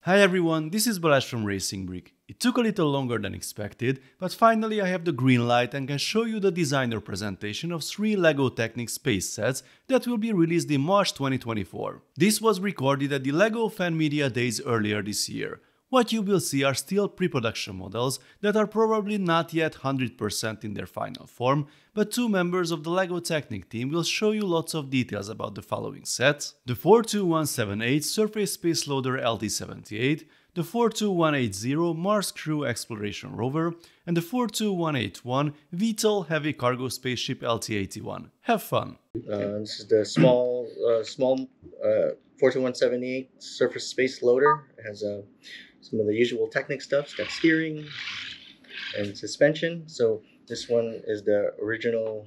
Hi everyone, this is Balázs from RacingBrick. It took a little longer than expected, but finally I have the green light and can show you the designer presentation of 3 LEGO Technic space sets that will be released in March 2024. This was recorded at the LEGO Fan Media Days earlier this year. What you will see are still pre-production models that are probably not yet 100% in their final form, but 2 members of the LEGO Technic team will show you lots of details about the following sets: the 42178 Surface Space Loader LT-78, the 42180 Mars Crew Exploration Rover, and the 42181 VTOL Heavy Cargo Spaceship LT-81. Have fun! This is the small 42178 Surface Space Loader. It has some of the usual Technic stuff. It's got steering and suspension. So this one is the original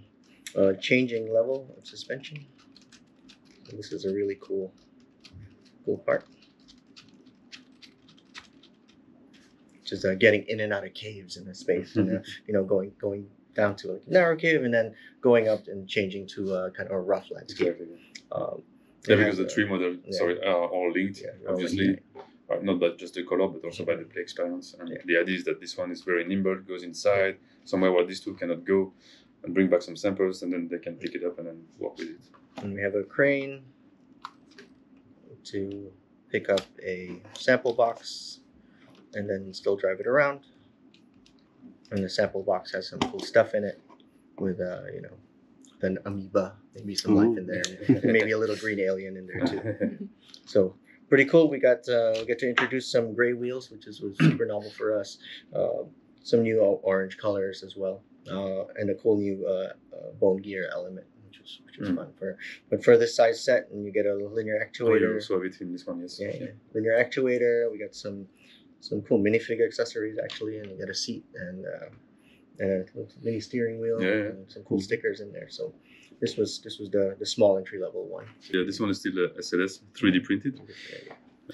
changing level of suspension. And this is a really cool part. Just getting in and out of caves in the space, and going down to like a narrow cave and then going up and changing to kind of a rough landscape. Because the 3 models are all linked, obviously. Not by just the color, but also by the play experience. And the idea is that this one is very nimble, goes inside, somewhere where these two cannot go, and bring back some samples, and then they can pick it up and then work with it. And we have a crane to pick up a sample box and then still drive it around. And the sample box has some cool stuff in it with, an amoeba, maybe some life in there, and maybe a little green alien in there too. So pretty cool. We get to introduce some gray wheels, which was super novel for us. Some new orange colors as well, and a cool new bone gear element, which was fun for this size set. And you get a linear actuator. You also have it in this one, yes. Yeah. Linear actuator. We got some cool minifigure accessories actually, and we got a seat and a mini steering wheel and some cool stickers in there. So this was the small entry level one. Yeah, this one is still SLS 3D printed.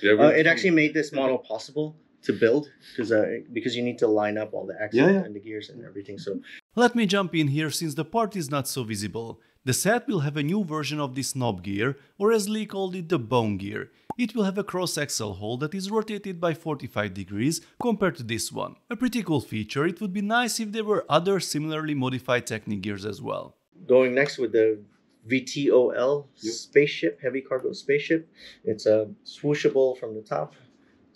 It actually made this model possible to build because you need to line up all the axles and the gears and everything. So let me jump in here since the part is not so visible. The set will have a new version of this knob gear, or as Lee called it, the bone gear. It will have a cross-axle hole that is rotated by 45 degrees compared to this one. A pretty cool feature. It would be nice if there were other similarly modified Technic gears as well. Going next with the VTOL Spaceship, Heavy Cargo Spaceship. It's a swooshable from the top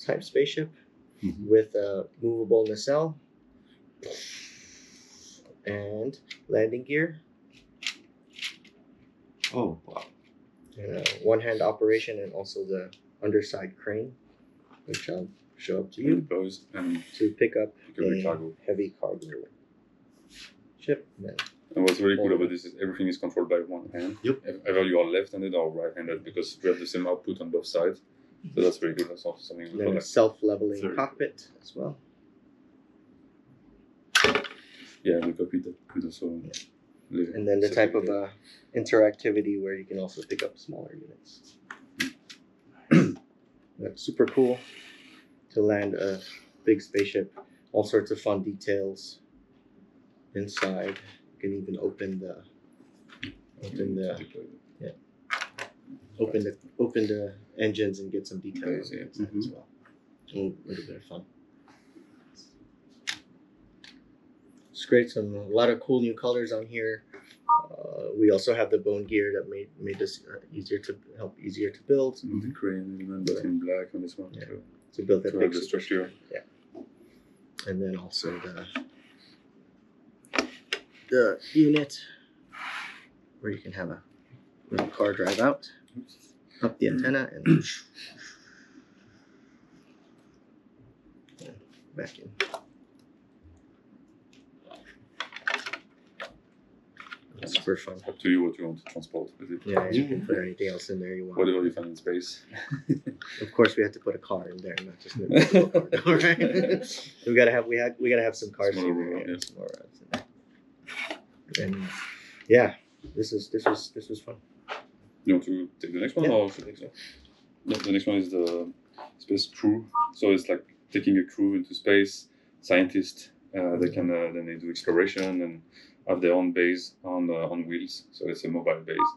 type spaceship with a movable nacelle and landing gear. Oh, wow. And one-hand operation, and also the underside crane, which I'll show up to you, to pick up a heavy cargo ship. And what's really cool about this is everything is controlled by one hand. Either you are left-handed or right-handed, because we have the same output on both sides. So that's very good. That's also something we then a self-leveling cockpit as well. Yeah, the cockpit could also... And then the type of interactivity where you can also pick up smaller units. That's super cool to land a big spaceship. All sorts of fun details inside. You can even open the engines and get some details as well. A little bit of fun. It's great. A lot of cool new colors on here. We also have the bone gear that made this easier to build. The crane element in black on this one. Yeah. To build that big structure. Yeah. And then also the unit where you can have a little car drive out, up the antenna, and back in. It's super fun. Up to you what you want to transport with it. Yeah, you can put anything else in there you want. Whatever you find in space. Of course, we had to put a car in there, not just an individual car. All right. we gotta have some cars in there. Some more roads in there. And yeah, this was fun. You want to take the next one or the next one? No, the next one is the space crew. So it's like taking a crew into space. Scientists, they can then they do exploration and have their own base on wheels. So it's a mobile base.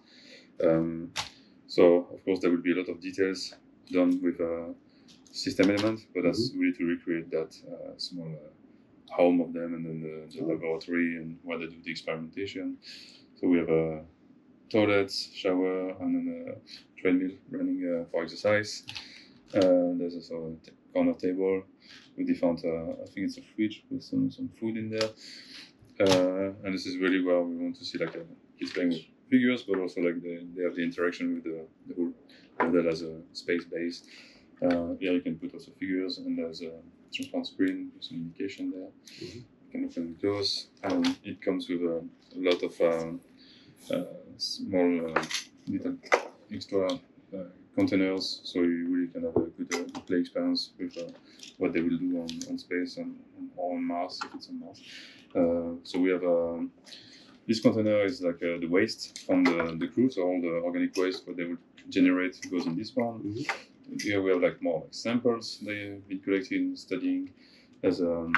So of course there will be a lot of details done with system element, but that's really to recreate that small home of them, and then the laboratory and where they do the experimentation. So we have a toilets, shower, and then a treadmill running for exercise. There's also a corner table with different, I think it's a fridge with some food in there. And this is really where we want to see like kids playing with figures, but also like they have the interaction with the whole model as a space base. Here you can put also figures, and there's a transparent screen with some indication there. You can open and close, and it comes with a lot of small little extra containers, so you really can have a good play experience with what they will do on space or on Mars if it's on Mars. So we have this container is like the waste from the crew, so all the organic waste what they will generate goes in this one. Here we have like more like samples they've been collecting, studying. There's a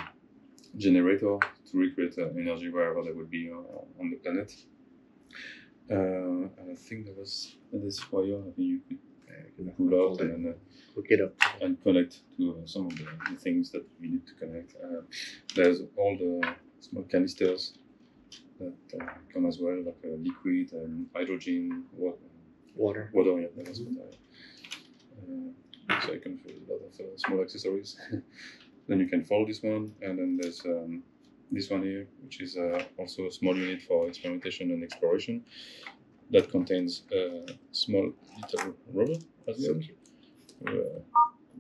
generator to recreate energy wherever they would be on the planet. And I think there was this wire. I think you could pull out and then hook it up and connect to some of the things that we need to connect. There's all the small canisters that come as well, like liquid and hydrogen, water. Yeah, that's what so I can fill a lot of small accessories. Then you can fold this one, and then there's this one here, which is also a small unit for experimentation and exploration that contains a small little rover as well,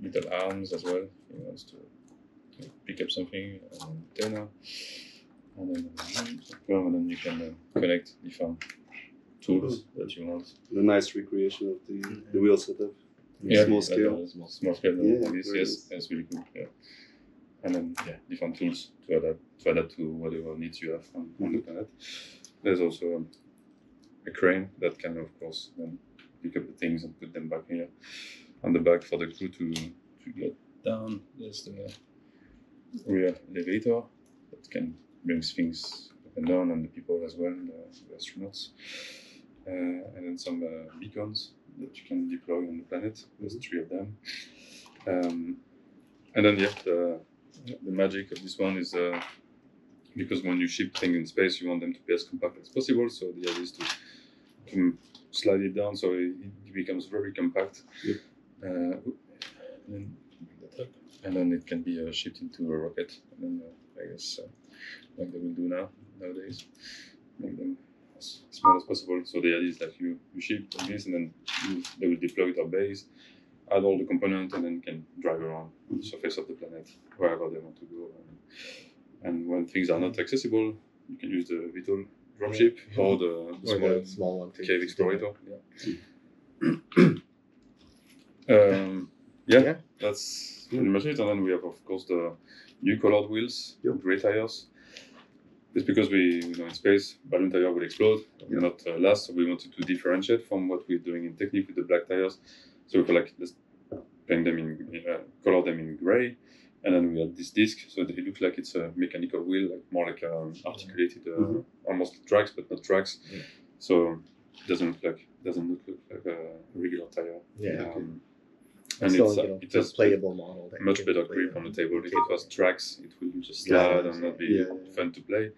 little arms as well, to pick up something, antenna, and then you can connect different tools that you want. A nice recreation of the wheel setup. Small scale. Small scale like this, yes, that's really cool. Yeah. And then different tools to adapt to whatever needs you have on the planet. There's also a crane that can, of course, then pick up the things and put them back here on the back for the crew to get down. There's the rear elevator that can bring things up and down, and the people as well, the astronauts. And then some beacons that you can deploy on the planet. There's 3 of them. And then the magic of this one is because when you ship things in space, you want them to be as compact as possible. So the idea is to slide it down so it becomes very compact. And then it can be shipped into a rocket. And then I guess like they will do nowadays, make them as small as possible. So the idea is that you ship this, and then they will deploy it at base, add all the components, and then can drive around on the surface of the planet wherever they want to go. And when things are not accessible, you can use the VTOL dropship or the small one, cave explorator. That's pretty much it. And then we have, of course, the new colored wheels, gray tires. It's because we know in space, balloon tire will explode, will not last, so we wanted to differentiate from what we're doing in Technic with the black tires. So we feel like let's paint them color them in gray, and then we have this disc, so it looks like it's a mechanical wheel, like more like articulated, almost tracks, but not tracks. So it doesn't look like a regular tire. And it's a playable model. Much better grip on the table. If it was tracks, it will just slide and not be fun to play.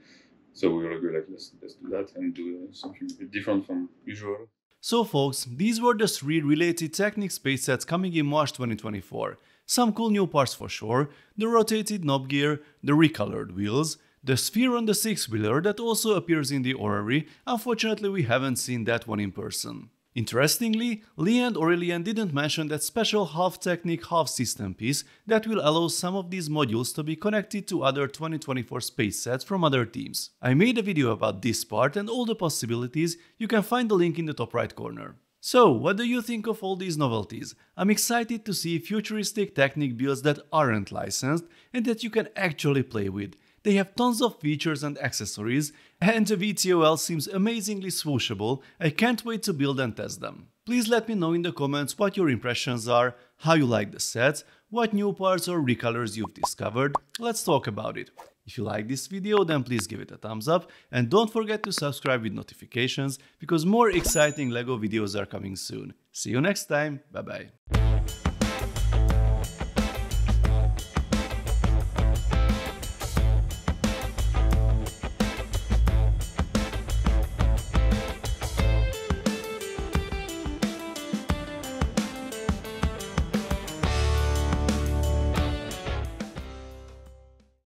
So we will agree, like let's do that and do something a bit different from usual. So folks, these were the 3 related Technic space sets coming in March 2024. Some cool new parts for sure, the rotated knob gear, the recolored wheels, the sphere on the 6-wheeler that also appears in the orrery. Unfortunately, we haven't seen that one in person. Interestingly, Lee and Aurélien didn't mention that special half Technic half system piece that will allow some of these modules to be connected to other 2024 space sets from other teams. I made a video about this part and all the possibilities. You can find the link in the top right corner. So, what do you think of all these novelties? I'm excited to see futuristic Technic builds that aren't licensed and that you can actually play with. They have tons of features and accessories, and the VTOL seems amazingly swooshable. I can't wait to build and test them. Please let me know in the comments what your impressions are, how you like the sets, what new parts or recolors you've discovered. Let's talk about it. If you like this video, then please give it a thumbs up, and don't forget to subscribe with notifications, because more exciting LEGO videos are coming soon. See you next time, bye bye.